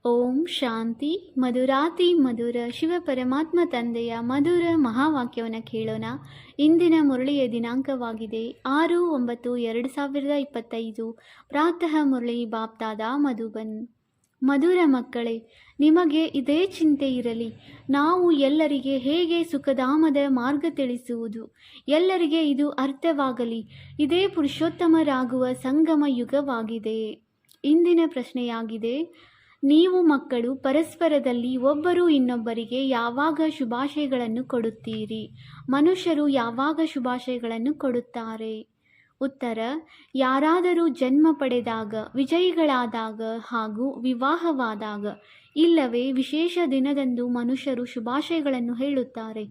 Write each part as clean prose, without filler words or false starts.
ಓಂ ಶಾಂತಿ. ಮಧುರಾತಿ ಮಧುರ ಶಿವ ಪರಮಾತ್ಮ ತಂದೆಯ ಮಧುರ ಮಹಾವಾಕ್ಯವನ್ನು ಕೇಳೋಣ. ಇಂದಿನ ಮುರಳಿಯ ದಿನಾಂಕವಾಗಿದೆ 6-9-2025. ಪ್ರಾತಃ ಮುರಳಿ ಬಾಪ್ತಾದ ಮಧುಬನ್. ಮಧುರ ಮಕ್ಕಳೇ, ನಿಮಗೆ ಇದೇ ಚಿಂತೆ ಇರಲಿ, ನಾವು ಎಲ್ಲರಿಗೆ ಹೇಗೆ ಸುಖಧಾಮದ ಮಾರ್ಗ ತಿಳಿಸುವುದು, ಎಲ್ಲರಿಗೆ ಇದು ಅರ್ಥವಾಗಲಿ. ಇದೇ ಪುರುಷೋತ್ತಮರಾಗುವ ಸಂಗಮ ಯುಗವಾಗಿದೆ. ಇಂದಿನ ಪ್ರಶ್ನೆಯಾಗಿದೆ, ನೀವು ಮಕ್ಕಳು ಪರಸ್ಪರದಲ್ಲಿ ಒಬ್ಬರು ಇನ್ನೊಬ್ಬರಿಗೆ ಯಾವಾಗ ಶುಭಾಶಯಗಳನ್ನು ಕೊಡುತ್ತೀರಿ? ಮನುಷ್ಯರು ಯಾವಾಗ ಶುಭಾಶಯಗಳನ್ನು ಕೊಡುತ್ತಾರೆ? ಉತ್ತರ: ಯಾರಾದರೂ ಜನ್ಮ ಪಡೆದಾಗ, ವಿಜಯಿಗಳಾದಾಗ ಹಾಗೂ ವಿವಾಹವಾದಾಗ, ಇಲ್ಲವೇ ವಿಶೇಷ ದಿನದಂದು ಮನುಷ್ಯರು ಶುಭಾಶಯಗಳನ್ನು ಹೇಳುತ್ತಾರೆ.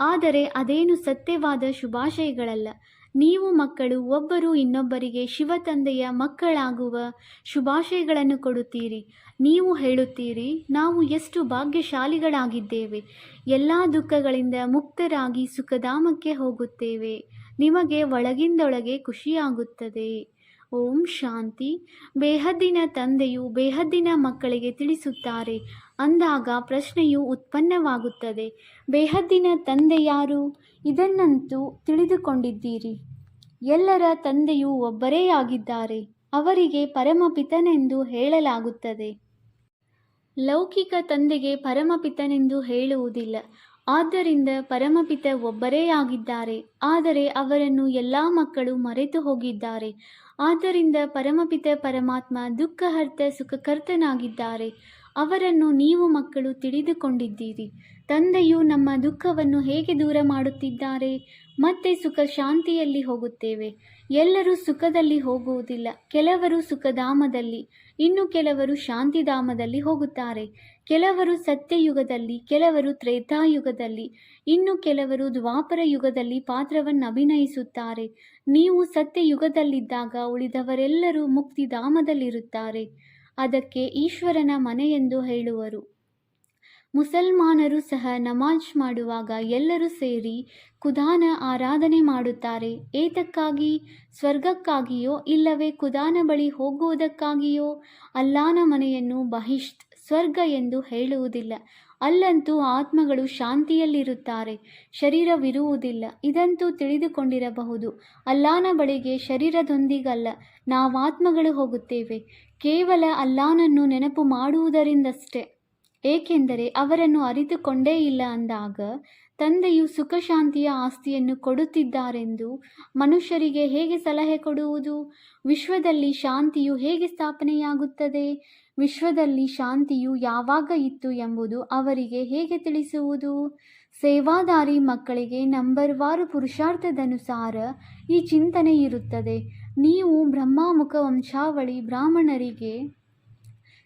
ಆದರೆ ಅದೇನು ಸತ್ಯವಾದ ಶುಭಾಶಯಗಳಲ್ಲ. ನೀವು ಮಕ್ಕಳು ಒಬ್ಬರು ಇನ್ನೊಬ್ಬರಿಗೆ ಶಿವ ತಂದೆಯ ಮಕ್ಕಳಾಗುವ ಶುಭಾಶಯಗಳನ್ನು ಕೊಡುತ್ತೀರಿ. ನೀವು ಹೇಳುತ್ತೀರಿ, ನಾವು ಎಷ್ಟು ಭಾಗ್ಯಶಾಲಿಗಳಾಗಿದ್ದೇವೆ, ಎಲ್ಲ ದುಃಖಗಳಿಂದ ಮುಕ್ತರಾಗಿ ಸುಖಧಾಮಕ್ಕೆ ಹೋಗುತ್ತೇವೆ. ನಿಮಗೆ ಒಳಗಿಂದೊಳಗೆ ಖುಷಿಯಾಗುತ್ತದೆ. ಓಂ ಶಾಂತಿ. ಬೇಹದ್ದಿನ ತಂದೆಯು ಬೇಹದ್ದಿನ ಮಕ್ಕಳಿಗೆ ತಿಳಿಸುತ್ತಾರೆ ಅಂದಾಗ ಪ್ರಶ್ನೆಯು ಉತ್ಪನ್ನವಾಗುತ್ತದೆ, ಬೇಹದ್ದಿನ ತಂದೆ ಯಾರು? ಇದನ್ನಂತೂ ತಿಳಿದುಕೊಂಡಿದ್ದೀರಿ. ಎಲ್ಲರ ತಂದೆಯೂ ಒಬ್ಬರೇ ಆಗಿದ್ದಾರೆ. ಅವರಿಗೆ ಪರಮಪಿತನೆಂದು ಹೇಳಲಾಗುತ್ತದೆ. ಲೌಕಿಕ ತಂದೆಗೆ ಪರಮಪಿತನೆಂದು ಹೇಳುವುದಿಲ್ಲ. ಆದ್ದರಿಂದ ಪರಮಪಿತ ಒಬ್ಬರೇ ಆಗಿದ್ದಾರೆ. ಆದರೆ ಅವರನ್ನು ಎಲ್ಲ ಮಕ್ಕಳು ಮರೆತು ಹೋಗಿದ್ದಾರೆ. ಆದ್ದರಿಂದ ಪರಮಪಿತ ಪರಮಾತ್ಮ ದುಃಖಹರ್ತ ಸುಖಕರ್ತನಾಗಿದ್ದಾರೆ. ಅವರನ್ನು ನೀವು ಮಕ್ಕಳು ತಿಳಿದುಕೊಂಡಿದ್ದೀರಿ. ತಂದೆಯು ನಮ್ಮ ದುಃಖವನ್ನು ಹೇಗೆ ದೂರ ಮಾಡುತ್ತಿದ್ದಾರೆ? ಮತ್ತೆ ಸುಖ ಶಾಂತಿಯಲ್ಲಿ ಹೋಗುತ್ತೇವೆ. ಎಲ್ಲರೂ ಸುಖದಲ್ಲಿ ಹೋಗುವುದಿಲ್ಲ. ಕೆಲವರು ಸುಖಧಾಮದಲ್ಲಿ, ಇನ್ನು ಕೆಲವರು ಶಾಂತಿಧಾಮದಲ್ಲಿ ಹೋಗುತ್ತಾರೆ. ಕೆಲವರು ಸತ್ಯಯುಗದಲ್ಲಿ, ಕೆಲವರು ತ್ರೇತಾಯುಗದಲ್ಲಿ, ಇನ್ನು ಕೆಲವರು ದ್ವಾಪರ ಯುಗದಲ್ಲಿ ಪಾತ್ರವನ್ನು ಅಭಿನಯಿಸುತ್ತಾರೆ. ನೀವು ಸತ್ಯಯುಗದಲ್ಲಿದ್ದಾಗ ಉಳಿದವರೆಲ್ಲರೂ ಮುಕ್ತಿಧಾಮದಲ್ಲಿರುತ್ತಾರೆ. ಅದಕ್ಕೆ ಈಶ್ವರನ ಮನೆ ಎಂದು ಹೇಳುವರು. ಮುಸಲ್ಮಾನರು ಸಹ ನಮಾಜ್ ಮಾಡುವಾಗ ಎಲ್ಲರೂ ಸೇರಿ ಖುದಾನ ಆರಾಧನೆ ಮಾಡುತ್ತಾರೆ. ಏತಕ್ಕಾಗಿ? ಸ್ವರ್ಗಕ್ಕಾಗಿಯೋ ಇಲ್ಲವೇ ಖುದಾನ ಬಳಿ ಹೋಗುವುದಕ್ಕಾಗಿಯೋ? ಅಲ್ಲಾನ ಮನೆಯನ್ನು ಬಹಿಷ್ತ್ ಸ್ವರ್ಗ ಎಂದು ಹೇಳುವುದಿಲ್ಲ. ಅಲ್ಲಂತೂ ಆತ್ಮಗಳು ಶಾಂತಿಯಲ್ಲಿರುತ್ತಾರೆ, ಶರೀರವಿರುವುದಿಲ್ಲ. ಇದಂತೂ ತಿಳಿದುಕೊಂಡಿರಬಹುದು. ಅಲ್ಲಾನ ಬಳಿಗೆ ಶರೀರದೊಂದಿಗಲ್ಲ, ನಾವಾತ್ಮಗಳು ಹೋಗುತ್ತೇವೆ, ಕೇವಲ ಅಲ್ಲಾನನ್ನು ನೆನಪು ಮಾಡುವುದರಿಂದಷ್ಟೇ. ಏಕೆಂದರೆ ಅವರನ್ನು ಅರಿತುಕೊಂಡೇ ಇಲ್ಲ ಅಂದಾಗ ತಂದೆಯು ಸುಖ ಶಾಂತಿಯ ಆಸ್ತಿಯನ್ನು ಕೊಡುತ್ತಿದ್ದಾರೆಂದು ಮನುಷ್ಯರಿಗೆ ಹೇಗೆ ಸಲಹೆ ಕೊಡುವುದು? ವಿಶ್ವದಲ್ಲಿ ಶಾಂತಿಯು ಹೇಗೆ ಸ್ಥಾಪನೆಯಾಗುತ್ತದೆ? ವಿಶ್ವದಲ್ಲಿ ಶಾಂತಿಯು ಯಾವಾಗ ಇತ್ತು ಎಂಬುದು ಅವರಿಗೆ ಹೇಗೆ ತಿಳಿಸುವುದು? ಸೇವಾದಾರಿ ಮಕ್ಕಳಿಗೆ ನಂಬರ್ವಾರು ಪುರುಷಾರ್ಥದನುಸಾರ ಈ ಚಿಂತನೆ ಇರುತ್ತದೆ. ನೀವು ಬ್ರಹ್ಮಮುಖ ವಂಶಾವಳಿ ಬ್ರಾಹ್ಮಣರಿಗೆ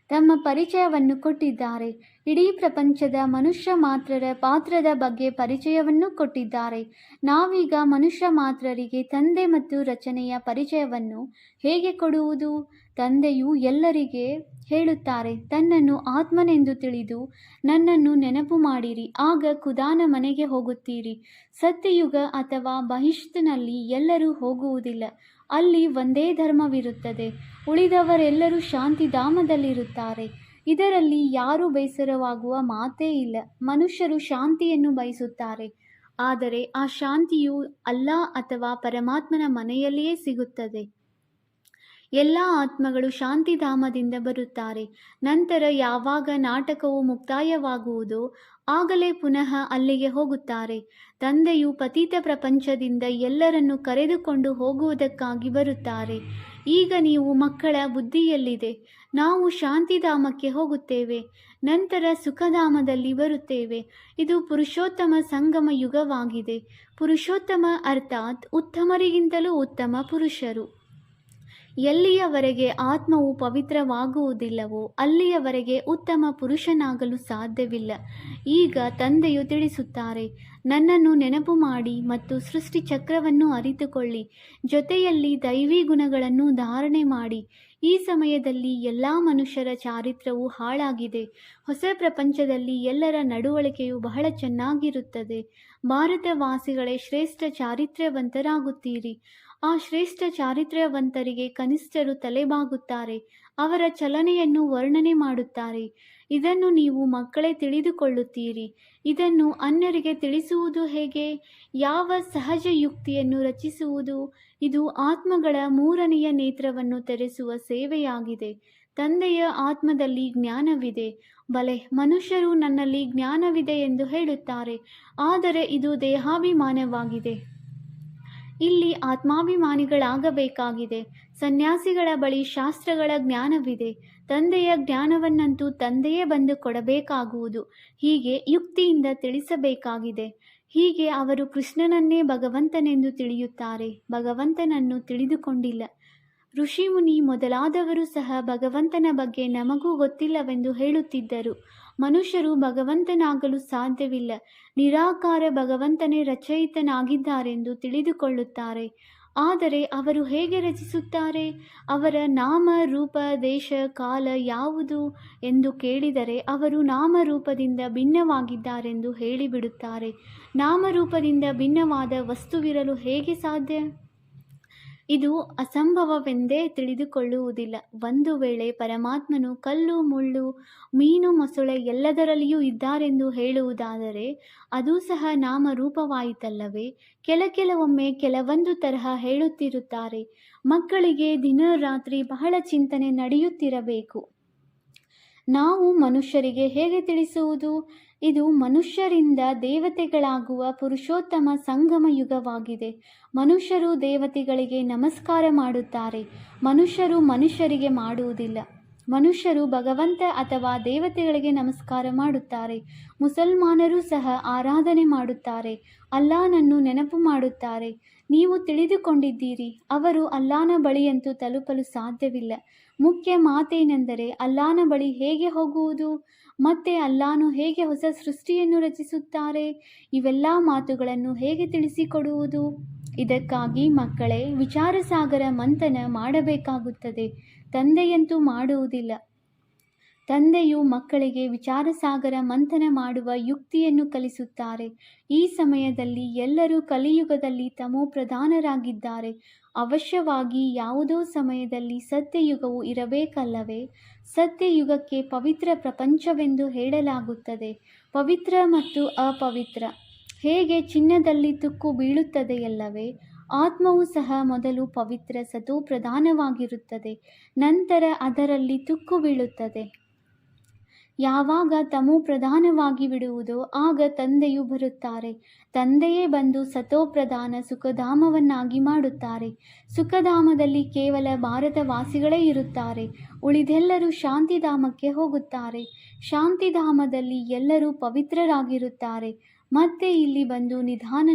ತಮ್ಮ ಪರಿಚಯವನ್ನು ಕೊಟ್ಟಿದ್ದಾರೆ. ಇಡೀ ಪ್ರಪಂಚದ ಮನುಷ್ಯ ಮಾತ್ರರ ಪಾತ್ರದ ಬಗ್ಗೆ ಪರಿಚಯವನ್ನು ಕೊಟ್ಟಿದ್ದಾರೆ. ನಾವೀಗ ಮನುಷ್ಯ ಮಾತ್ರರಿಗೆ ತಂದೆ ಮತ್ತು ರಚನೆಯ ಪರಿಚಯವನ್ನು ಹೇಗೆ ಕೊಡುವುದು? ತಂದೆಯು ಎಲ್ಲರಿಗೆ ಹೇಳುತ್ತಾರೆ, ತನ್ನನ್ನು ಆತ್ಮನೆಂದು ತಿಳಿದು ನನ್ನನ್ನು ನೆನಪು ಮಾಡಿರಿ, ಆಗ ಖುದಾನ ಮನೆಗೆ ಹೋಗುತ್ತೀರಿ. ಸತ್ಯಯುಗ ಅಥವಾ ಬಹಿಷ್ತ್ನಲ್ಲಿ ಎಲ್ಲರೂ ಹೋಗುವುದಿಲ್ಲ. ಅಲ್ಲಿ ಒಂದೇ ಧರ್ಮವಿರುತ್ತದೆ. ಉಳಿದವರೆಲ್ಲರೂ ಶಾಂತಿಧಾಮದಲ್ಲಿರುತ್ತಾರೆ. ಇದರಲ್ಲಿ ಯಾರೂ ಬೇಸರವಾಗುವ ಮಾತೇ ಇಲ್ಲ. ಮನುಷ್ಯರು ಶಾಂತಿಯನ್ನು ಬಯಸುತ್ತಾರೆ. ಆದರೆ ಆ ಶಾಂತಿಯು ಅಲ್ಲಾ ಅಥವಾ ಪರಮಾತ್ಮನ ಮನೆಯಲ್ಲಿಯೇ ಸಿಗುತ್ತದೆ. ಎಲ್ಲ ಆತ್ಮಗಳು ಶಾಂತಿಧಾಮದಿಂದ ಬರುತ್ತಾರೆ. ನಂತರ ಯಾವಾಗ ನಾಟಕವು ಮುಕ್ತಾಯವಾಗುವುದೋ ಆಗಲೇ ಪುನಃ ಅಲ್ಲಿಗೆ ಹೋಗುತ್ತಾರೆ. ತಂದೆಯು ಪತಿತ ಪ್ರಪಂಚದಿಂದ ಎಲ್ಲರನ್ನು ಕರೆದುಕೊಂಡು ಹೋಗುವುದಕ್ಕಾಗಿ ಬರುತ್ತಾರೆ. ಈಗ ನೀವು ಮಕ್ಕಳ ಬುದ್ಧಿಯಲ್ಲಿದೆ, ನಾವು ಶಾಂತಿಧಾಮಕ್ಕೆ ಹೋಗುತ್ತೇವೆ, ನಂತರ ಸುಖಧಾಮದಲ್ಲಿ ಬರುತ್ತೇವೆ. ಇದು ಪುರುಷೋತ್ತಮ ಸಂಗಮ ಯುಗವಾಗಿದೆ. ಪುರುಷೋತ್ತಮ ಅರ್ಥಾತ್ ಉತ್ತಮರಿಗಿಂತಲೂ ಉತ್ತಮ ಪುರುಷರು. ಎಲ್ಲಿಯವರೆಗೆ ಆತ್ಮವು ಪವಿತ್ರವಾಗುವುದಿಲ್ಲವೋ ಅಲ್ಲಿಯವರೆಗೆ ಉತ್ತಮ ಪುರುಷನಾಗಲು ಸಾಧ್ಯವಿಲ್ಲ. ಈಗ ತಂದೆಯು ತಿಳಿಸುತ್ತಾರೆ, ನನ್ನನ್ನು ನೆನಪು ಮಾಡಿ ಮತ್ತು ಸೃಷ್ಟಿ ಚಕ್ರವನ್ನು ಅರಿತುಕೊಳ್ಳಿ, ಜೊತೆಯಲ್ಲಿ ದೈವಿ ಗುಣಗಳನ್ನು ಧಾರಣೆ ಮಾಡಿ. ಈ ಸಮಯದಲ್ಲಿ ಎಲ್ಲ ಮನುಷ್ಯರ ಚಾರಿತ್ರ್ಯವು ಹಾಳಾಗಿದೆ. ಹೊಸ ಪ್ರಪಂಚದಲ್ಲಿ ಎಲ್ಲರ ನಡವಳಿಕೆಯು ಬಹಳ ಚೆನ್ನಾಗಿರುತ್ತದೆ. ಭಾರತವಾಸಿಗಳೇ ಶ್ರೇಷ್ಠ ಚಾರಿತ್ರ್ಯವಂತರಾಗುತ್ತೀರಿ. ಆ ಶ್ರೇಷ್ಠ ಚಾರಿತ್ರ್ಯವಂತರಿಗೆ ಕನಿಷ್ಠರು ತಲೆಬಾಗುತ್ತಾರೆ, ಅವರ ಚಲನೆಯನ್ನು ವರ್ಣನೆ ಮಾಡುತ್ತಾರೆ. ಇದನ್ನು ನೀವು ಮಕ್ಕಳೇ ತಿಳಿದುಕೊಳ್ಳುತ್ತೀರಿ. ಇದನ್ನು ಅನ್ಯರಿಗೆ ತಿಳಿಸುವುದು ಹೇಗೆ? ಯಾವ ಸಹಜ ಯುಕ್ತಿಯನ್ನು ರಚಿಸುವುದು? ಇದು ಆತ್ಮಗಳ ಮೂರನೆಯ ನೇತ್ರವನ್ನು ತೆರೆಸುವ ಸೇವೆಯಾಗಿದೆ. ತಂದೆಯ ಆತ್ಮದಲ್ಲಿ ಜ್ಞಾನವಿದೆ. ಬಲೆ, ಮನುಷ್ಯರು ನನ್ನಲ್ಲಿ ಜ್ಞಾನವಿದೆ ಎಂದು ಹೇಳುತ್ತಾರೆ, ಆದರೆ ಇದು ದೇಹಾಭಿಮಾನವಾಗಿದೆ. ಇಲ್ಲಿ ಆತ್ಮಾಭಿಮಾನಿಗಳಾಗಬೇಕಾಗಿದೆ. ಸನ್ಯಾಸಿಗಳ ಬಳಿ ಶಾಸ್ತ್ರಗಳ ಜ್ಞಾನವಿದೆ. ತಂದೆಯ ಜ್ಞಾನವನ್ನಂತೂ ತಂದೆಯೇ ಬಂದು ಕೊಡಬೇಕಾಗುವುದು. ಹೀಗೆ ಯುಕ್ತಿಯಿಂದ ತಿಳಿಸಬೇಕಾಗಿದೆ. ಹೀಗೆ ಅವರು ಕೃಷ್ಣನನ್ನೇ ಭಗವಂತನೆಂದು ತಿಳಿಯುತ್ತಾರೆ, ಭಗವಂತನನ್ನು ತಿಳಿದುಕೊಂಡಿಲ್ಲ. ಋಷಿಮುನಿ ಮೊದಲಾದವರು ಸಹ ಭಗವಂತನ ಬಗ್ಗೆ ನಮಗೂ ಗೊತ್ತಿಲ್ಲವೆಂದು ಹೇಳುತ್ತಿದ್ದರು. ಮನುಷ್ಯರು ಭಗವಂತನಾಗಲು ಸಾಧ್ಯವಿಲ್ಲ, ನಿರಾಕಾರ ಭಗವಂತನೇ ರಚಯಿತನಾಗಿದ್ದಾರೆಂದು ತಿಳಿದುಕೊಳ್ಳುತ್ತಾರೆ. ಆದರೆ ಅವರು ಹೇಗೆ ರಚಿಸುತ್ತಾರೆ? ಅವರ ನಾಮ ರೂಪ ದೇಶ ಕಾಲ ಯಾವುದು ಎಂದು ಕೇಳಿದರೆ ಅವರು ನಾಮರೂಪದಿಂದ ಭಿನ್ನವಾಗಿದ್ದಾರೆಂದು ಹೇಳಿಬಿಡುತ್ತಾರೆ. ನಾಮರೂಪದಿಂದ ಭಿನ್ನವಾದ ವಸ್ತುವಿರಲು ಹೇಗೆ ಸಾಧ್ಯ? ಇದು ಅಸಂಭವವೆಂದೇ ತಿಳಿದುಕೊಳ್ಳುವುದಿಲ್ಲ. ಒಂದು ವೇಳೆ ಪರಮಾತ್ಮನು ಕಲ್ಲು ಮುಳ್ಳು ಮೀನು ಮೊಸಳೆ ಎಲ್ಲದರಲ್ಲಿಯೂ ಇದ್ದಾರೆಂದು ಹೇಳುವುದಾದರೆ ಅದೂ ಸಹ ನಾಮರೂಪವಾಯಿತಲ್ಲವೇ? ಕೆಲವೊಮ್ಮೆ ಕೆಲವೊಂದು ತರಹ ಹೇಳುತ್ತಿರುತ್ತಾರೆ. ಮಕ್ಕಳಿಗೆ ದಿನ ರಾತ್ರಿ ಬಹಳ ಚಿಂತನೆ ನಡೆಯುತ್ತಿರಬೇಕು. ನಾವು ಮನುಷ್ಯರಿಗೆ ಹೇಗೆ ತಿಳಿಸುವುದು? ಇದು ಮನುಷ್ಯರಿಂದ ದೇವತೆಗಳಾಗುವ ಪುರುಷೋತ್ತಮ ಸಂಗಮ ಯುಗವಾಗಿದೆ. ಮನುಷ್ಯರು ದೇವತೆಗಳಿಗೆ ನಮಸ್ಕಾರ ಮಾಡುತ್ತಾರೆ, ಮನುಷ್ಯರು ಮನುಷ್ಯರಿಗೆ ಮಾಡುವುದಿಲ್ಲ. ಮನುಷ್ಯರು ಭಗವಂತ ಅಥವಾ ದೇವತೆಗಳಿಗೆ ನಮಸ್ಕಾರ ಮಾಡುತ್ತಾರೆ. ಮುಸಲ್ಮಾನರು ಸಹ ಆರಾಧನೆ ಮಾಡುತ್ತಾರೆ, ಅಲ್ಲಾನನ್ನು ನೆನಪು ಮಾಡುತ್ತಾರೆ. ನೀವು ತಿಳಿದುಕೊಂಡಿದ್ದೀರಿ, ಅವರು ಅಲ್ಲಾನ ಬಳಿಯಂತೂ ತಲುಪಲು ಸಾಧ್ಯವಿಲ್ಲ. ಮುಖ್ಯ ಮಾತೇನೆಂದರೆ ಅಲ್ಲಾನ ಬಳಿ ಹೇಗೆ ಹೋಗುವುದು? ಮತ್ತೆ ಅಲ್ಲಾನು ಹೇಗೆ ಹೊಸ ಸೃಷ್ಟಿಯನ್ನು ರಚಿಸುತ್ತಾರೆ? ಇವೆಲ್ಲ ಮಾತುಗಳನ್ನು ಹೇಗೆ ತಿಳಿಸಿಕೊಡುವುದು? ಇದಕ್ಕಾಗಿ ಮಕ್ಕಳೇ ವಿಚಾರಸಾಗರ ಮಂಥನ ಮಾಡಬೇಕಾಗುತ್ತದೆ. ತಂದೆಯಂತೂ ಮಾಡುವುದಿಲ್ಲ. ತಂದೆಯು ಮಕ್ಕಳಿಗೆ ವಿಚಾರಸಾಗರ ಮಂಥನ ಮಾಡುವ ಯುಕ್ತಿಯನ್ನು ಕಲಿಸುತ್ತಾರೆ. ಈ ಸಮಯದಲ್ಲಿ ಎಲ್ಲರೂ ಕಲಿಯುಗದಲ್ಲಿ ತಮೋಪ್ರಧಾನರಾಗಿದ್ದಾರೆ. ಅವಶ್ಯವಾಗಿ ಯಾವುದೋ ಸಮಯದಲ್ಲಿ ಸತ್ಯಯುಗವು ಇರಬೇಕಲ್ಲವೇ? ಸತ್ಯಯುಗಕ್ಕೆ ಪವಿತ್ರ ಪ್ರಪಂಚವೆಂದು ಹೇಳಲಾಗುತ್ತದೆ. ಪವಿತ್ರ ಮತ್ತು ಅಪವಿತ್ರ ಹೇಗೆ ಚಿನ್ನದಲ್ಲಿ ತುಕ್ಕು ಬೀಳುತ್ತದೆಯಲ್ಲವೇ? ಆತ್ಮವು ಸಹ ಮೊದಲು ಪವಿತ್ರ ಸತೋಪ್ರಧಾನವಾಗಿರುತ್ತದೆ, ನಂತರ ಅದರಲ್ಲಿ ತುಕ್ಕು ಬೀಳುತ್ತದೆ. ಯಾವಾಗ ತಮೋ ಪ್ರಧಾನವಾಗಿ ಬಿಡುವುದೋ ಆಗ ತಂದೆಯು ಬರುತ್ತಾರೆ. ತಂದೆಯೇ ಬಂದು ಸತೋಪ್ರಧಾನ ಸುಖಧಾಮವನ್ನಾಗಿ ಮಾಡುತ್ತಾರೆ. ಸುಖಧಾಮದಲ್ಲಿ ಕೇವಲ ಭಾರತವಾಸಿಗಳೇ ಇರುತ್ತಾರೆ, ಉಳಿದೆಲ್ಲರೂ ಶಾಂತಿಧಾಮಕ್ಕೆ ಹೋಗುತ್ತಾರೆ. ಶಾಂತಿಧಾಮದಲ್ಲಿ ಎಲ್ಲರೂ ಪವಿತ್ರರಾಗಿರುತ್ತಾರೆ. ಮತ್ತೆ ಇಲ್ಲಿ ಬಂದು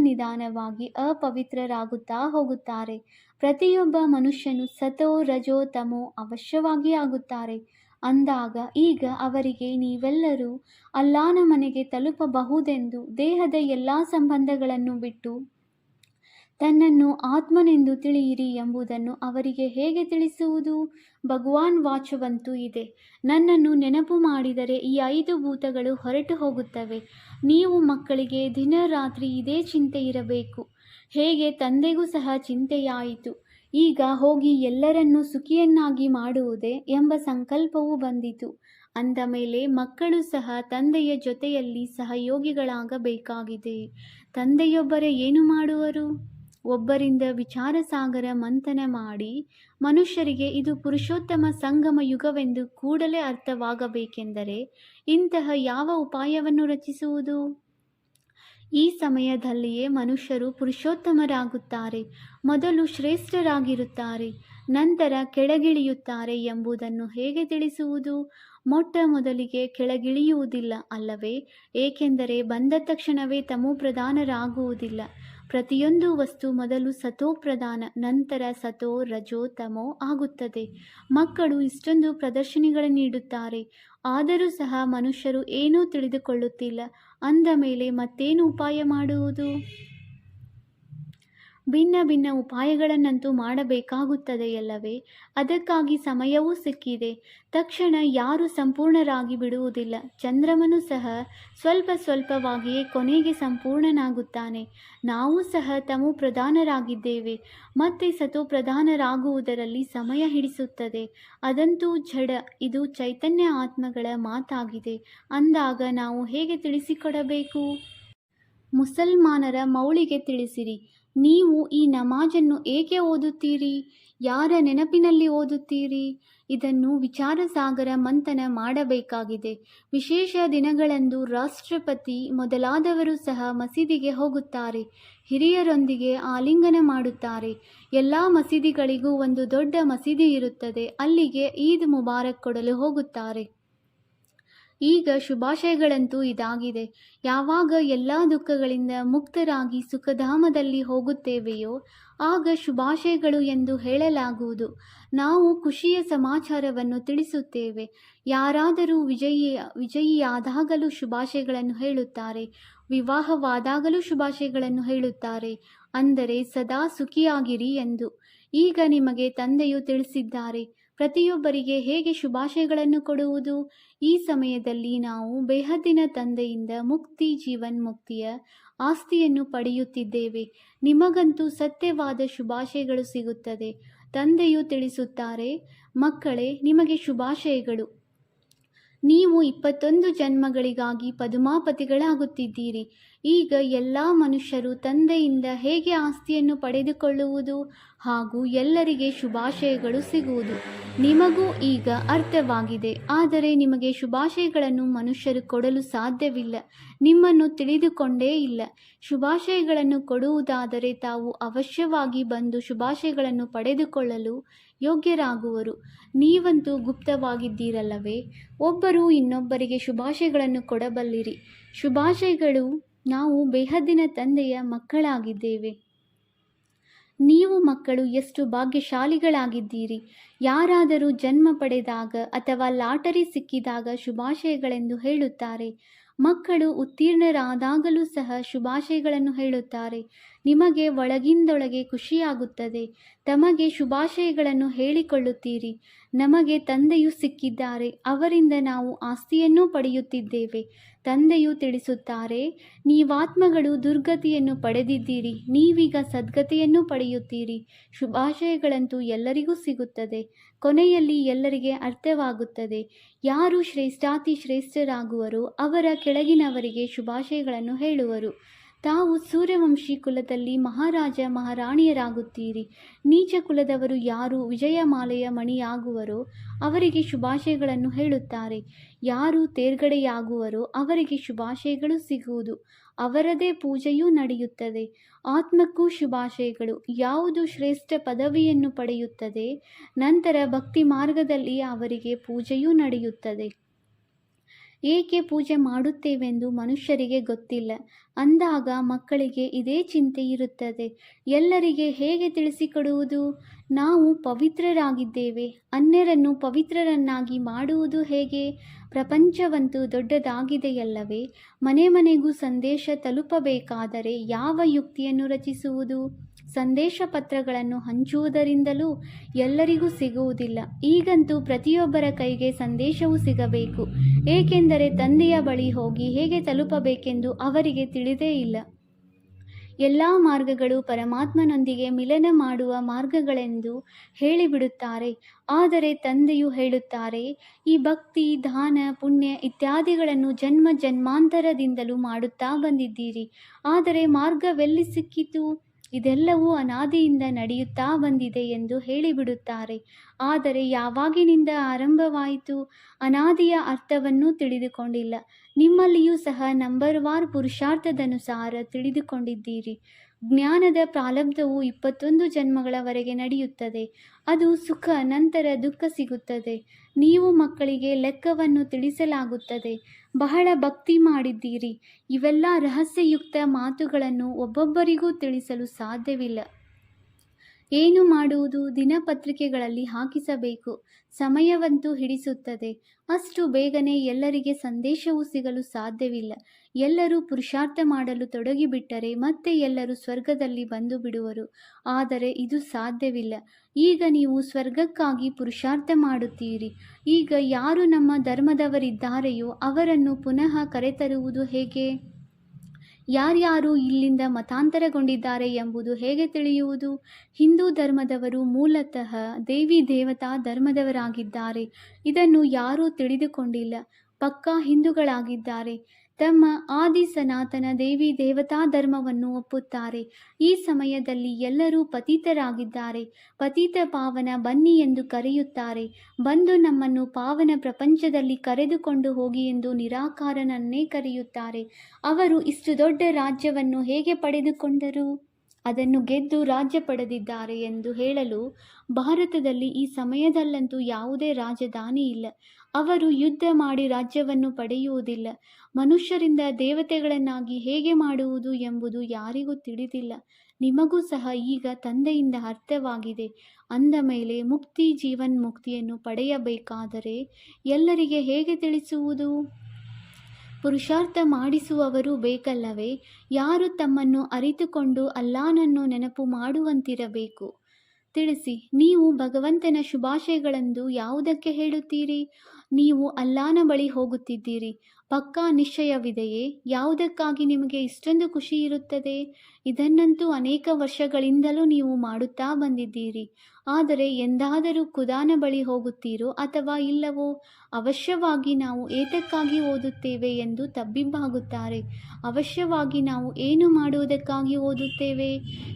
ನಿಧಾನವಾಗಿ ಅಪವಿತ್ರರಾಗುತ್ತಾ ಹೋಗುತ್ತಾರೆ. ಪ್ರತಿಯೊಬ್ಬ ಮನುಷ್ಯನು ಸತೋ ರಜೋ ತಮೋ ಅವಶ್ಯವಾಗಿ ಆಗುತ್ತಾರೆ. ಅಂದಾಗ ಈಗ ಅವರಿಗೆ ನೀವೆಲ್ಲರೂ ಅಲ್ಲಾನ ಮನೆಗೆ ತಲುಪಬಹುದೆಂದು ದೇಹದ ಎಲ್ಲ ಸಂಬಂಧಗಳನ್ನು ಬಿಟ್ಟು ತನ್ನನ್ನು ಆತ್ಮನೆಂದು ತಿಳಿಯಿರಿ ಎಂಬುದನ್ನು ಅವರಿಗೆ ಹೇಗೆ ತಿಳಿಸುವುದು? ಭಗವಾನ್ ವಾಚವಂತೂ ಇದೆ, ನನ್ನನ್ನು ನೆನಪು ಮಾಡಿದರೆ ಈ 5 ಭೂತಗಳು ಹೊರಟು ಹೋಗುತ್ತವೆ. ನೀವು ಮಕ್ಕಳಿಗೆ ದಿನ ರಾತ್ರಿ ಇದೇ ಚಿಂತೆ ಇರಬೇಕು. ಹೇಗೆ ತಂದೆಗೂ ಸಹ ಚಿಂತೆಯಾಯಿತು, ಈಗ ಹೋಗಿ ಎಲ್ಲರನ್ನೂ ಸುಖಿಯನ್ನಾಗಿ ಮಾಡುವುದೇ ಎಂಬ ಸಂಕಲ್ಪವೂ ಬಂದಿತು. ಅಂದ ಮೇಲೆ ಮಕ್ಕಳು ಸಹ ತಂದೆಯ ಜೊತೆಯಲ್ಲಿ ಸಹಯೋಗಿಗಳಾಗಬೇಕಾಗಿದೆ. ತಂದೆಯೊಬ್ಬರೇ ಏನು ಮಾಡುವರು? ಒಬ್ಬರಿಂದ ವಿಚಾರಸಾಗರ ಮಂಥನ ಮಾಡಿ ಮನುಷ್ಯರಿಗೆ ಇದು ಪುರುಷೋತ್ತಮ ಸಂಗಮ ಯುಗವೆಂದು ಕೂಡಲೇ ಅರ್ಥವಾಗಬೇಕೆಂದರೆ ಇಂತಹ ಯಾವ ಉಪಾಯವನ್ನು ರಚಿಸುವುದು? ಈ ಸಮಯದಲ್ಲಿಯೇ ಮನುಷ್ಯರು ಪುರುಷೋತ್ತಮರಾಗುತ್ತಾರೆ. ಮೊದಲು ಶ್ರೇಷ್ಠರಾಗಿರುತ್ತಾರೆ, ನಂತರ ಕೆಳಗಿಳಿಯುತ್ತಾರೆ ಎಂಬುದನ್ನು ಹೇಗೆ ತಿಳಿಸುವುದು? ಮೊಟ್ಟ ಮೊದಲಿಗೆ ಕೆಳಗಿಳಿಯುವುದಿಲ್ಲ ಅಲ್ಲವೇ? ಏಕೆಂದರೆ ಬಂದ ತಕ್ಷಣವೇ ತಮೋಪ್ರಧಾನರಾಗುವುದಿಲ್ಲ. ಪ್ರತಿಯೊಂದು ವಸ್ತು ಮೊದಲು ಸತೋಪ್ರಧಾನ, ನಂತರ ಸತೋ ರಜೋ ತಮೋ ಆಗುತ್ತದೆ. ಮಕ್ಕಳು ಇಷ್ಟೊಂದು ಪ್ರದರ್ಶನಗಳನ್ನಿಡುತ್ತಾರೆ, ಆದರೂ ಸಹ ಮನುಷ್ಯರು ಏನೂ ತಿಳಿದುಕೊಳ್ಳುತ್ತಿಲ್ಲ. ಅಂದ ಮೇಲೆ ಮತ್ತೇನು ಉಪಾಯ ಮಾಡುವುದು? ಭಿನ್ನ ಭಿನ್ನ ಉಪಾಯಗಳನ್ನಂತೂ ಮಾಡಬೇಕಾಗುತ್ತದೆಯಲ್ಲವೇ? ಅದಕ್ಕಾಗಿ ಸಮಯವೂ ಸಿಕ್ಕಿದೆ. ತಕ್ಷಣ ಯಾರೂ ಸಂಪೂರ್ಣರಾಗಿ ಬಿಡುವುದಿಲ್ಲ. ಚಂದ್ರಮನು ಸಹ ಸ್ವಲ್ಪ ಸ್ವಲ್ಪವಾಗಿಯೇ ಕೊನೆಗೆ ಸಂಪೂರ್ಣನಾಗುತ್ತಾನೆ. ನಾವು ಸಹ ತಮೋ ಪ್ರಧಾನರಾಗಿದ್ದೇವೆ. ಮತ್ತೆ ಸತೋ ಪ್ರಧಾನರಾಗುವುದರಲ್ಲಿ ಸಮಯ ಹಿಡಿಸುತ್ತದೆ. ಅದಂತೂ ಜಡ. ಇದು ಚೈತನ್ಯ ಆತ್ಮಗಳ ಮಾತಾಗಿದೆ ಅಂದಾಗ ನಾವು ಹೇಗೆ ತಿಳಿಸಿಕೊಡಬೇಕು? ಮುಸಲ್ಮಾನರ ಮೌಳಿಗೆ ತಿಳಿಸಿರಿ. ನೀವು ಈ ನಮಾಜನ್ನು ಏಕೆ ಓದುತ್ತೀರಿ? ಯಾರ ನೆನಪಿನಲ್ಲಿ ಓದುತ್ತೀರಿ? ಇದನ್ನು ವಿಚಾರಸಾಗರ ಮಂಥನ ಮಾಡಬೇಕಾಗಿದೆ. ವಿಶೇಷ ದಿನಗಳಂದು ರಾಷ್ಟ್ರಪತಿ ಮೊದಲಾದವರು ಸಹ ಮಸೀದಿಗೆ ಹೋಗುತ್ತಾರೆ. ಹಿರಿಯರೊಂದಿಗೆ ಆಲಿಂಗನ ಮಾಡುತ್ತಾರೆ. ಎಲ್ಲ ಮಸೀದಿಗಳಿಗೂ ಒಂದು ದೊಡ್ಡ ಮಸೀದಿ ಇರುತ್ತದೆ. ಅಲ್ಲಿಗೆ ಈದ್ ಮುಬಾರಕ್ ಕೊಡಲು ಹೋಗುತ್ತಾರೆ. ಈಗ ಶುಭಾಶಯಗಳಂತೂ ಇದಾಗಿದೆ. ಯಾವಾಗ ಎಲ್ಲ ದುಃಖಗಳಿಂದ ಮುಕ್ತರಾಗಿ ಸುಖಧಾಮದಲ್ಲಿ ಹೋಗುತ್ತೇವೆಯೋ ಆಗ ಶುಭಾಶಯಗಳು ಎಂದು ಹೇಳಲಾಗುವುದು. ನಾವು ಖುಷಿಯ ಸಮಾಚಾರವನ್ನು ತಿಳಿಸುತ್ತೇವೆ. ಯಾರಾದರೂ ವಿಜಯಿಯಾದಾಗಲೂ ಶುಭಾಶಯಗಳನ್ನು ಹೇಳುತ್ತಾರೆ. ವಿವಾಹವಾದಾಗಲೂ ಶುಭಾಶಯಗಳನ್ನು ಹೇಳುತ್ತಾರೆ. ಅಂದರೆ ಸದಾ ಸುಖಿಯಾಗಿರಿ ಎಂದು. ಈಗ ನಿಮಗೆ ತಂದೆಯು ತಿಳಿಸಿದ್ದಾರೆ. ಪ್ರತಿಯೊಬ್ಬರಿಗೆ ಹೇಗೆ ಶುಭಾಶಯಗಳನ್ನು ಕೊಡುವುದು? ಈ ಸಮಯದಲ್ಲಿ ನಾವು ಬೇಹದ್ದಿನ ತಂದೆಯಿಂದ ಮುಕ್ತಿ ಜೀವನ್ಮುಕ್ತಿಯ ಆಸ್ತಿಯನ್ನು ಪಡೆಯುತ್ತಿದ್ದೇವೆ. ನಿಮಗಂತೂ ಸತ್ಯವಾದ ಶುಭಾಶಯಗಳು ಸಿಗುತ್ತದೆ. ತಂದೆಯು ತಿಳಿಸುತ್ತಾರೆ, ಮಕ್ಕಳೇ, ನಿಮಗೆ ಶುಭಾಶಯಗಳು. ನೀವು 21 ಜನ್ಮಗಳಿಗಾಗಿ ಪದುಮಾಪತಿಗಳಾಗುತ್ತಿದ್ದೀರಿ. ಈಗ ಎಲ್ಲ ಮನುಷ್ಯರು ತಂದೆಯಿಂದ ಹೇಗೆ ಆಸ್ತಿಯನ್ನು ಪಡೆದುಕೊಳ್ಳುವುದು ಹಾಗೂ ಎಲ್ಲರಿಗೆ ಶುಭಾಶಯಗಳು ಸಿಗುವುದು ನಿಮಗೂ ಈಗ ಅರ್ಥವಾಗಿದೆ. ಆದರೆ ನಿಮಗೆ ಶುಭಾಶಯಗಳನ್ನು ಮನುಷ್ಯರು ಕೊಡಲು ಸಾಧ್ಯವಿಲ್ಲ. ನಿಮ್ಮನ್ನು ತಿಳಿದುಕೊಂಡೇ ಇಲ್ಲ. ಶುಭಾಶಯಗಳನ್ನು ಕೊಡುವುದಾದರೆ ತಾವು ಅವಶ್ಯವಾಗಿ ಬಂದು ಶುಭಾಶಯಗಳನ್ನು ಪಡೆದುಕೊಳ್ಳಲು ಯೋಗ್ಯರಾಗುವರು. ನೀವಂತೂ ಗುಪ್ತವಾಗಿದ್ದೀರಲ್ಲವೇ? ಒಬ್ಬರು ಇನ್ನೊಬ್ಬರಿಗೆ ಶುಭಾಶಯಗಳನ್ನು ಕೊಡಬಲ್ಲಿರಿ. ಶುಭಾಶಯಗಳು. ನಾವು ಬೇಹದ್ದಿನ ತಂದೆಯ ಮಕ್ಕಳಾಗಿದ್ದೇವೆ. ನೀವು ಮಕ್ಕಳು ಎಷ್ಟು ಭಾಗ್ಯಶಾಲಿಗಳಾಗಿದ್ದೀರಿ. ಯಾರಾದರೂ ಜನ್ಮ ಪಡೆದಾಗ ಅಥವಾ ಲಾಟರಿ ಸಿಕ್ಕಿದಾಗ ಶುಭಾಶಯಗಳೆಂದು ಹೇಳುತ್ತಾರೆ. ಮಕ್ಕಳು ಉತ್ತೀರ್ಣರಾದಾಗಲೂ ಸಹ ಶುಭಾಶಯಗಳನ್ನು ಹೇಳುತ್ತಾರೆ. ನಿಮಗೆ ಒಳಗಿಂದೊಳಗೆ ಖುಷಿಯಾಗುತ್ತದೆ. ತಮಗೆ ಶುಭಾಶಯಗಳನ್ನು ಹೇಳಿಕೊಳ್ಳುತ್ತೀರಿ. ನಮಗೆ ತಂದೆಯು ಸಿಕ್ಕಿದ್ದಾರೆ. ಅವರಿಂದ ನಾವು ಆಸ್ತಿಯನ್ನೂ ಪಡೆಯುತ್ತಿದ್ದೇವೆ. ತಂದೆಯು ತಿಳಿಸುತ್ತಾರೆ, ನೀವಾತ್ಮಗಳು ದುರ್ಗತಿಯನ್ನು ಪಡೆದಿದ್ದೀರಿ. ನೀವೀಗ ಸದ್ಗತಿಯನ್ನು ಪಡೆಯುತ್ತೀರಿ. ಶುಭಾಶಯಗಳಂತೂ ಎಲ್ಲರಿಗೂ ಸಿಗುತ್ತದೆ. ಕೊನೆಯಲ್ಲಿ ಎಲ್ಲರಿಗೆ ಅರ್ಥವಾಗುತ್ತದೆ. ಯಾರು ಶ್ರೇಷ್ಠಾತಿ ಶ್ರೇಷ್ಠರಾಗುವರೋ ಅವರ ಕೆಳಗಿನವರಿಗೆ ಶುಭಾಶಯಗಳನ್ನು ಹೇಳುವರು. ತಾವು ಸೂರ್ಯವಂಶಿ ಕುಲದಲ್ಲಿ ಮಹಾರಾಜ ಮಹಾರಾಣಿಯರಾಗುತ್ತೀರಿ. ನೀಚ ಕುಲದವರು ಯಾರು ವಿಜಯಮಾಲೆಯ ಮಣಿಯಾಗುವರೋ ಅವರಿಗೆ ಶುಭಾಶಯಗಳನ್ನು ಹೇಳುತ್ತಾರೆ. ಯಾರು ತೇರ್ಗಡೆಯಾಗುವರೋ ಅವರಿಗೆ ಶುಭಾಶಯಗಳು ಸಿಗುವುದು. ಅವರದೇ ಪೂಜೆಯೂ ನಡೆಯುತ್ತದೆ. ಆತ್ಮಕ್ಕೂ ಶುಭಾಶಯಗಳು. ಯಾವುದು ಶ್ರೇಷ್ಠ ಪದವಿಯನ್ನು ಪಡೆಯುತ್ತದೆ, ನಂತರ ಭಕ್ತಿ ಮಾರ್ಗದಲ್ಲಿ ಅವರಿಗೆ ಪೂಜೆಯೂ ನಡೆಯುತ್ತದೆ. ಏಕೆ ಪೂಜೆ ಮಾಡುತ್ತೇವೆಂದು ಮನುಷ್ಯರಿಗೆ ಗೊತ್ತಿಲ್ಲ. ಅಂದಾಗ ಮಕ್ಕಳಿಗೆ ಇದೇ ಚಿಂತೆ ಇರುತ್ತದೆ. ಎಲ್ಲರಿಗೆ ಹೇಗೆ ತಿಳಿಸಿಕೊಡುವುದು? ನಾವು ಪವಿತ್ರರಾಗಿದ್ದೇವೆ. ಅನ್ಯರನ್ನು ಪವಿತ್ರರನ್ನಾಗಿ ಮಾಡುವುದು ಹೇಗೆ? ಪ್ರಪಂಚವಂತೂ ದೊಡ್ಡದಾಗಿದೆಯಲ್ಲವೇ? ಮನೆ ಮನೆಗೂ ಸಂದೇಶ ತಲುಪಬೇಕಾದರೆ ಯಾವ ಯುಕ್ತಿಯನ್ನು ರಚಿಸುವುದು? ಸಂದೇಶ ಪತ್ರಗಳನ್ನು ಹಂಚುವುದರಿಂದಲೂ ಎಲ್ಲರಿಗೂ ಸಿಗುವುದಿಲ್ಲ. ಈಗಂತೂ ಪ್ರತಿಯೊಬ್ಬರ ಕೈಗೆ ಸಂದೇಶವು ಸಿಗಬೇಕು. ಏಕೆಂದರೆ ತಂದೆಯ ಬಳಿ ಹೋಗಿ ಹೇಗೆ ತಲುಪಬೇಕೆಂದು ಅವರಿಗೆ ತಿಳಿದೇ ಇಲ್ಲ. ಎಲ್ಲ ಮಾರ್ಗಗಳು ಪರಮಾತ್ಮನೊಂದಿಗೆ ಮಿಲನ ಮಾಡುವ ಮಾರ್ಗಗಳೆಂದು ಹೇಳಿಬಿಡುತ್ತಾರೆ. ಆದರೆ ತಂದೆಯು ಹೇಳುತ್ತಾರೆ, ಈ ಭಕ್ತಿ ದಾನ ಪುಣ್ಯ ಇತ್ಯಾದಿಗಳನ್ನು ಜನ್ಮ ಜನ್ಮಾಂತರದಿಂದಲೂ ಮಾಡುತ್ತಾ ಬಂದಿದ್ದೀರಿ. ಆದರೆ ಮಾರ್ಗವೆಲ್ಲಿ ಸಿಕ್ಕಿತು? ಇದೆಲ್ಲವೂ ಅನಾದಿಯಿಂದ ನಡೆಯುತ್ತಾ ಬಂದಿದೆ ಎಂದು ಹೇಳಿಬಿಡುತ್ತಾರೆ. ಆದರೆ ಯಾವಾಗಿನಿಂದ ಆರಂಭವಾಯಿತು? ಅನಾದಿಯ ಅರ್ಥವನ್ನೂ ತಿಳಿದುಕೊಂಡಿಲ್ಲ. ನಿಮ್ಮಲ್ಲಿಯೂ ಸಹ ನಂಬರ್ವಾರ್ ಪುರುಷಾರ್ಥದನುಸಾರ ತಿಳಿದುಕೊಂಡಿದ್ದೀರಿ. ಜ್ಞಾನದ ಪ್ರಾರಬ್ಧವು 21 ಜನ್ಮಗಳವರೆಗೆ ನಡೆಯುತ್ತದೆ. ಅದು ಸುಖ, ನಂತರ ದುಃಖ ಸಿಗುತ್ತದೆ. ನೀವು ಮಕ್ಕಳಿಗೆ ಲೆಕ್ಕವನ್ನು ತಿಳಿಸಲಾಗುತ್ತದೆ. ಬಹಳ ಭಕ್ತಿ ಮಾಡಿದ್ದೀರಿ. ಇವೆಲ್ಲ ರಹಸ್ಯಯುಕ್ತ ಮಾತುಗಳನ್ನು ಒಬ್ಬೊಬ್ಬರಿಗೂ ತಿಳಿಸಲು ಸಾಧ್ಯವಿಲ್ಲ. ಏನು ಮಾಡುವುದು? ದಿನಪತ್ರಿಕೆಗಳಲ್ಲಿ ಹಾಕಿಸಬೇಕು. ಸಮಯವಂತೂ ಹಿಡಿಸುತ್ತದೆ. ಅಷ್ಟು ಬೇಗನೆ ಎಲ್ಲರಿಗೆ ಸಂದೇಶವು ಸಿಗಲು ಸಾಧ್ಯವಿಲ್ಲ. ಎಲ್ಲರೂ ಪುರುಷಾರ್ಥ ಮಾಡಲು ತೊಡಗಿಬಿಟ್ಟರೆ ಮತ್ತೆ ಎಲ್ಲರೂ ಸ್ವರ್ಗದಲ್ಲಿ ಬಂದು ಬಿಡುವರು. ಆದರೆ ಇದು ಸಾಧ್ಯವಿಲ್ಲ. ಈಗ ನೀವು ಸ್ವರ್ಗಕ್ಕಾಗಿ ಪುರುಷಾರ್ಥ ಮಾಡುತ್ತೀರಿ. ಈಗ ಯಾರು ನಮ್ಮ ಧರ್ಮದವರಿದ್ದಾರೆಯೋ ಅವರನ್ನು ಪುನಃ ಕರೆತರುವುದು ಹೇಗೆ? ಯಾರ್ಯಾರು ಇಲ್ಲಿಂದ ಮತಾಂತರಗೊಂಡಿದ್ದಾರೆ ಎಂಬುದು ಹೇಗೆ ತಿಳಿಯುವುದು? ಹಿಂದೂ ಧರ್ಮದವರು ಮೂಲತಃ ದೇವಿ ದೇವತಾ ಧರ್ಮದವರಾಗಿದ್ದಾರೆ. ಇದನ್ನು ಯಾರೂ ತಿಳಿದುಕೊಂಡಿಲ್ಲ. ಪಕ್ಕಾ ಹಿಂದೂಗಳಾಗಿದ್ದಾರೆ. ತಮ್ಮ ಆದಿ ಸನಾತನ ದೇವಿ ದೇವತಾ ಧರ್ಮವನ್ನು ಒಪ್ಪುತ್ತಾರೆ. ಈ ಸಮಯದಲ್ಲಿ ಎಲ್ಲರೂ ಪತಿತರಾಗಿದ್ದಾರೆ. ಪತಿತ ಪಾವನ ಬನ್ನಿ ಎಂದು ಕರೆಯುತ್ತಾರೆ. ಬಂದು ನಮ್ಮನ್ನು ಪಾವನ ಪ್ರಪಂಚದಲ್ಲಿ ಕರೆದುಕೊಂಡು ಹೋಗಿ ಎಂದು ನಿರಾಕಾರನನ್ನೇ ಕರೆಯುತ್ತಾರೆ. ಅವರು ಇಷ್ಟು ದೊಡ್ಡ ರಾಜ್ಯವನ್ನು ಹೇಗೆ ಪಡೆದುಕೊಂಡರು? ಅದನ್ನು ಗೆದ್ದು ರಾಜ್ಯ ಪಡೆದಿದ್ದಾರೆ ಎಂದು ಹೇಳಲು ಭಾರತದಲ್ಲಿ ಈ ಸಮಯದಲ್ಲಂತೂ ಯಾವುದೇ ರಾಜಧಾನಿ ಇಲ್ಲ. ಅವರು ಯುದ್ಧ ಮಾಡಿ ರಾಜ್ಯವನ್ನು ಪಡೆಯುವುದಿಲ್ಲ. ಮನುಷ್ಯರಿಂದ ದೇವತೆಗಳನ್ನಾಗಿ ಹೇಗೆ ಮಾಡುವುದು ಎಂಬುದು ಯಾರಿಗೂ ತಿಳಿದಿಲ್ಲ. ನಿಮಗೂ ಸಹ ಈಗ ತಂದೆಯಿಂದ ಅರ್ಥವಾಗಿದೆ. ಅಂದ ಮೇಲೆ ಮುಕ್ತಿ ಜೀವನ್ಮುಕ್ತಿಯನ್ನು ಪಡೆಯಬೇಕಾದರೆ ಎಲ್ಲರಿಗೆ ಹೇಗೆ ತಿಳಿಸುವುದು? ಪುರುಷಾರ್ಥ ಮಾಡಿಸುವವರು ಬೇಕಲ್ಲವೇ? ಯಾರು ತಮ್ಮನ್ನು ಅರಿತುಕೊಂಡು ಅಲ್ಲಾನನ್ನು ನೆನಪು ಮಾಡುವಂತಿರಬೇಕು. ತಿಳಿಸಿ, ನೀವು ಭಗವಂತನ ಶುಭಾಶಯಗಳೆಂದು ಯಾವುದಕ್ಕೆ ಹೇಳುತ್ತೀರಿ? ನೀವು ಅಲ್ಲಾನ ಬಳಿ ಹೋಗುತ್ತಿದ್ದೀರಿ. ಪಕ್ಕಾ ನಿಶ್ಚಯವಿದೆಯೇ? ಯಾವುದಕ್ಕಾಗಿ ನಿಮಗೆ ಇಷ್ಟೊಂದು ಖುಷಿ ಇರುತ್ತದೆ? ಇದನ್ನಂತೂ ಅನೇಕ ವರ್ಷಗಳಿಂದಲೂ ನೀವು ಮಾಡುತ್ತಾ ಬಂದಿದ್ದೀರಿ. ಆದರೆ ಎಂದಾದರೂ ಖುದಾನ ಬಳಿ ಹೋಗುತ್ತೀರೋ ಅಥವಾ ಇಲ್ಲವೋ? ಅವಶ್ಯವಾಗಿ ನಾವು ಏತಕ್ಕಾಗಿ ಓದುತ್ತೇವೆ ಎಂದು ತಬ್ಬಿಬ್ಬಾಗುತ್ತಾರೆ. ಅವಶ್ಯವಾಗಿ ನಾವು ಏನು ಮಾಡುವುದಕ್ಕಾಗಿ ಓದುತ್ತೇವೆ?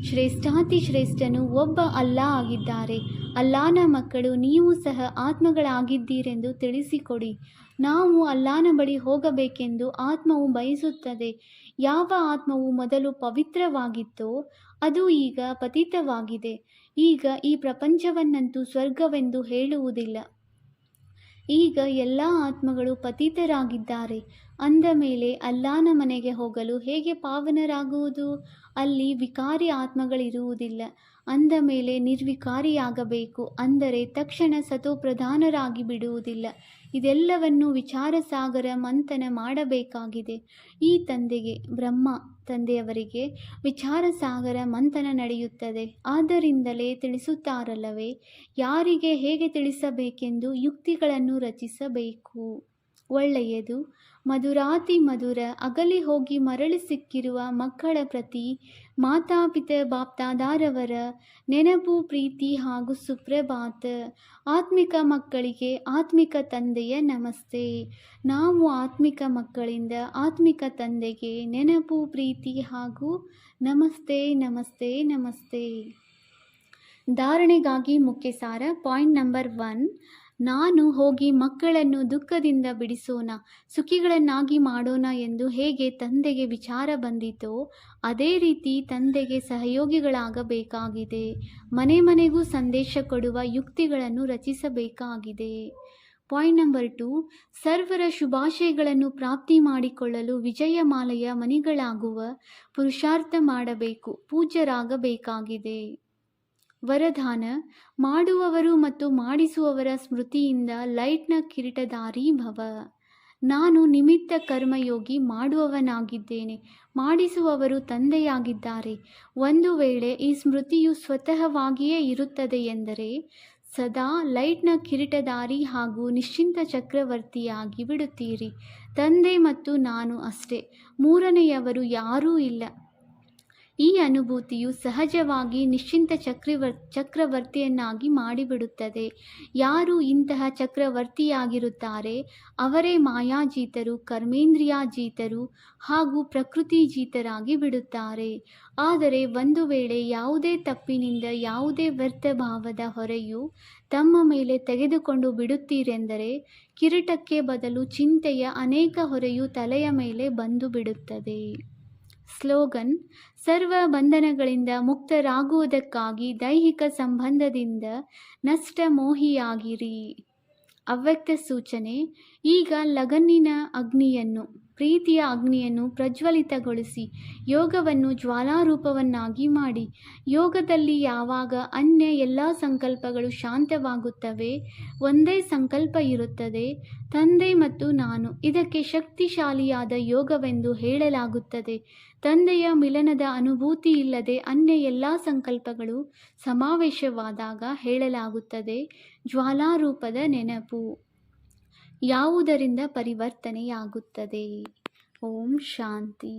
ಶ್ರೇಷ್ಠಾತಿ ಶ್ರೇಷ್ಠನು ಒಬ್ಬ ಅಲ್ಲಾ ಆಗಿದ್ದಾರೆ. ಅಲ್ಲಾನ ಮಕ್ಕಳು ನೀವು ಸಹ ಆತ್ಮಗಳಾಗಿದ್ದೀರೆಂದು ತಿಳಿಸಿಕೊಡಿ. ನಾವು ಅಲ್ಲಾನ ಬಳಿ ಹೋಗಬೇಕೆಂದು ಆತ್ಮವು ಬಯಸುತ್ತದೆ. ಯಾವ ಆತ್ಮವು ಮೊದಲು ಪವಿತ್ರವಾಗಿತ್ತೋ ಅದು ಈಗ ಪತಿತವಾಗಿದೆ. ಈಗ ಈ ಪ್ರಪಂಚವನ್ನಂತೂ ಸ್ವರ್ಗವೆಂದು ಹೇಳುವುದಿಲ್ಲ. ಈಗ ಎಲ್ಲ ಆತ್ಮಗಳು ಪತಿತರಾಗಿದ್ದಾರೆ. ಅಂದ ಮೇಲೆ ಅಲ್ಲಾನ ಮನೆಗೆ ಹೋಗಲು ಹೇಗೆ ಪಾವನರಾಗುವುದು? ಅಲ್ಲಿ ವಿಕಾರಿ ಆತ್ಮಗಳಿರುವುದಿಲ್ಲ. ಅಂದ ಮೇಲೆ ನಿರ್ವಿಕಾರಿಯಾಗಬೇಕು. ಅಂದರೆ ತಕ್ಷಣ ಸತೋಪ್ರಧಾನರಾಗಿ ಬಿಡುವುದಿಲ್ಲ. ಇದೆಲ್ಲವನ್ನು ವಿಚಾರಸಾಗರ ಮಂಥನ ಮಾಡಬೇಕಾಗಿದೆ. ಈ ತಂದೆಗೆ, ಬ್ರಹ್ಮ ತಂದೆಯವರಿಗೆ ವಿಚಾರಸಾಗರ ಮಂಥನ ನಡೆಯುತ್ತದೆ. ಆದ್ದರಿಂದಲೇ ತಿಳಿಸುತ್ತಾರಲ್ಲವೇ, ಯಾರಿಗೆ ಹೇಗೆ ತಿಳಿಸಬೇಕೆಂದು ಯುಕ್ತಿಗಳನ್ನು ರಚಿಸಬೇಕು. ಒಳ್ಳೆಯದು. ಮಧುರಾತಿ ಮಧುರ ಅಗಲಿ ಹೋಗಿ ಮರಳಿ ಸಿಕ್ಕಿರುವ ಮಕ್ಕಳ ಪ್ರತಿ ಮಾತಾಪಿತ ಬಾಪ್ದಾದಾರವರ ನೆನಪು, ಪ್ರೀತಿ ಹಾಗೂ ಸುಪ್ರಭಾತ. ಆತ್ಮಿಕ ಮಕ್ಕಳಿಗೆ ಆತ್ಮಿಕ ತಂದೆಯ ನಮಸ್ತೆ. ನಾವು ಆತ್ಮಿಕ ಮಕ್ಕಳಿಂದ ಆತ್ಮಿಕ ತಂದೆಗೆ ನೆನಪು, ಪ್ರೀತಿ ಹಾಗೂ ನಮಸ್ತೆ ನಮಸ್ತೆ ನಮಸ್ತೆ. ಧಾರಣೆಗಾಗಿ ಮುಖ್ಯ ಸಾರ. ಪಾಯಿಂಟ್ ನಂಬರ್ 1, ನಾನು ಹೋಗಿ ಮಕ್ಕಳನ್ನು ದುಃಖದಿಂದ ಬಿಡಿಸೋಣ, ಸುಖಿಗಳನ್ನಾಗಿ ಮಾಡೋಣ ಎಂದು ಹೇಗೆ ತಂದೆಗೆ ವಿಚಾರ ಬಂದಿತೋ ಅದೇ ರೀತಿ ತಂದೆಗೆ ಸಹಯೋಗಿಗಳಾಗಬೇಕಾಗಿದೆ. ಮನೆ ಮನೆಗೂ ಸಂದೇಶ ಕೊಡುವ ಯುಕ್ತಿಗಳನ್ನು ರಚಿಸಬೇಕಾಗಿದೆ. ಪಾಯಿಂಟ್ ನಂಬರ್ 2, ಸರ್ವರ ಶುಭಾಶಯಗಳನ್ನು ಪ್ರಾಪ್ತಿ ಮಾಡಿಕೊಳ್ಳಲು ವಿಜಯಮಾಲೆಯ ಮಣಿಗಳಾಗುವ ಪುರುಷಾರ್ಥ ಮಾಡಬೇಕು, ಪೂಜ್ಯರಾಗಬೇಕಾಗಿದೆ. ವರದಾನ: ಮಾಡುವವರು ಮತ್ತು ಮಾಡಿಸುವವರ ಸ್ಮೃತಿಯಿಂದ ಲೈಟ್ನ ಕಿರೀಟಧಾರಿ ಭವ. ನಾನು ನಿಮಿತ್ತ ಕರ್ಮಯೋಗಿ, ಮಾಡುವವನಾಗಿದ್ದೇನೆ. ಮಾಡಿಸುವವರು ತಂದೆಯಾಗಿದ್ದಾರೆ. ಒಂದು ವೇಳೆ ಈ ಸ್ಮೃತಿಯು ಸ್ವತಃವಾಗಿಯೇ ಇರುತ್ತದೆ ಎಂದರೆ ಸದಾ ಲೈಟ್ನ ಕಿರೀಟಧಾರಿ ಹಾಗೂ ನಿಶ್ಚಿಂತ ಚಕ್ರವರ್ತಿಯಾಗಿ ಬಿಡುತ್ತೀರಿ. ತಂದೆ ಮತ್ತು ನಾನು ಅಷ್ಟೇ, ಮೂರನೆಯವರು ಯಾರೂ ಇಲ್ಲ. ಈ ಅನುಭೂತಿಯು ಸಹಜವಾಗಿ ನಿಶ್ಚಿಂತ ಚಕ್ರವರ್ತಿಯನ್ನಾಗಿ ಮಾಡಿಬಿಡುತ್ತದೆ. ಯಾರು ಇಂತಹ ಚಕ್ರವರ್ತಿಯಾಗಿರುತ್ತಾರೆ ಅವರೇ ಮಾಯಾಜೀತರು, ಕರ್ಮೇಂದ್ರಿಯಾಜೀತರು ಹಾಗೂ ಪ್ರಕೃತಿಜೀತರಾಗಿ ಬಿಡುತ್ತಾರೆ. ಆದರೆ ಒಂದು ವೇಳೆ ಯಾವುದೇ ತಪ್ಪಿನಿಂದ ಯಾವುದೇ ವ್ಯರ್ಥ ಭಾವದ ಹೊರೆಯು ತಮ್ಮ ಮೇಲೆ ತೆಗೆದುಕೊಂಡು ಬಿಡುತ್ತೀರೆಂದರೆ ಕಿರೀಟಕ್ಕೆ ಬದಲು ಚಿಂತೆಯ ಅನೇಕ ಹೊರೆಯು ತಲೆಯ ಮೇಲೆ ಬಂದು ಬಿಡುತ್ತದೆ. ಸ್ಲೋಗನ್: ಸರ್ವ ಬಂಧನಗಳಿಂದ ಮುಕ್ತರಾಗುವುದಕ್ಕಾಗಿ ದೈಹಿಕ ಸಂಬಂಧದಿಂದ ನಷ್ಟ ಮೋಹಿಯಾಗಿರಿ. ಅವ್ಯಕ್ತ ಸೂಚನೆ: ಈಗ ಲಗನ್ನಿನ ಅಗ್ನಿಯನ್ನು ಪ್ರೀತಿಯ ಅಗ್ನಿಯನ್ನು ಪ್ರಜ್ವಲಿತಗೊಳಿಸಿ ಯೋಗವನ್ನು ಜ್ವಾಲಾರೂಪವನ್ನಾಗಿ ಮಾಡಿ. ಯೋಗದಲ್ಲಿ ಯಾವಾಗ ಅನ್ಯ ಎಲ್ಲ ಸಂಕಲ್ಪಗಳು ಶಾಂತವಾಗುತ್ತವೆ, ಒಂದೇ ಸಂಕಲ್ಪ ಇರುತ್ತದೆ, ತಂದೆ ಮತ್ತು ನಾನು. ಇದಕ್ಕೆ ಶಕ್ತಿಶಾಲಿಯಾದ ಯೋಗವೆಂದು ಹೇಳಲಾಗುತ್ತದೆ. ತಂದೆಯ ಮಿಲನದ ಅನುಭೂತಿ ಇಲ್ಲದೆ ಅನ್ಯ ಎಲ್ಲ ಸಂಕಲ್ಪಗಳು ಸಮಾವೇಶವಾದಾಗ ಹೇಳಲಾಗುತ್ತದೆ ಜ್ವಾಲಾರೂಪದ ನೆನಪು ಯಾವುದರಿಂದ ಪರಿವರ್ತನೆಯಾಗುತ್ತದೆ. ಓಂ ಶಾಂತಿ.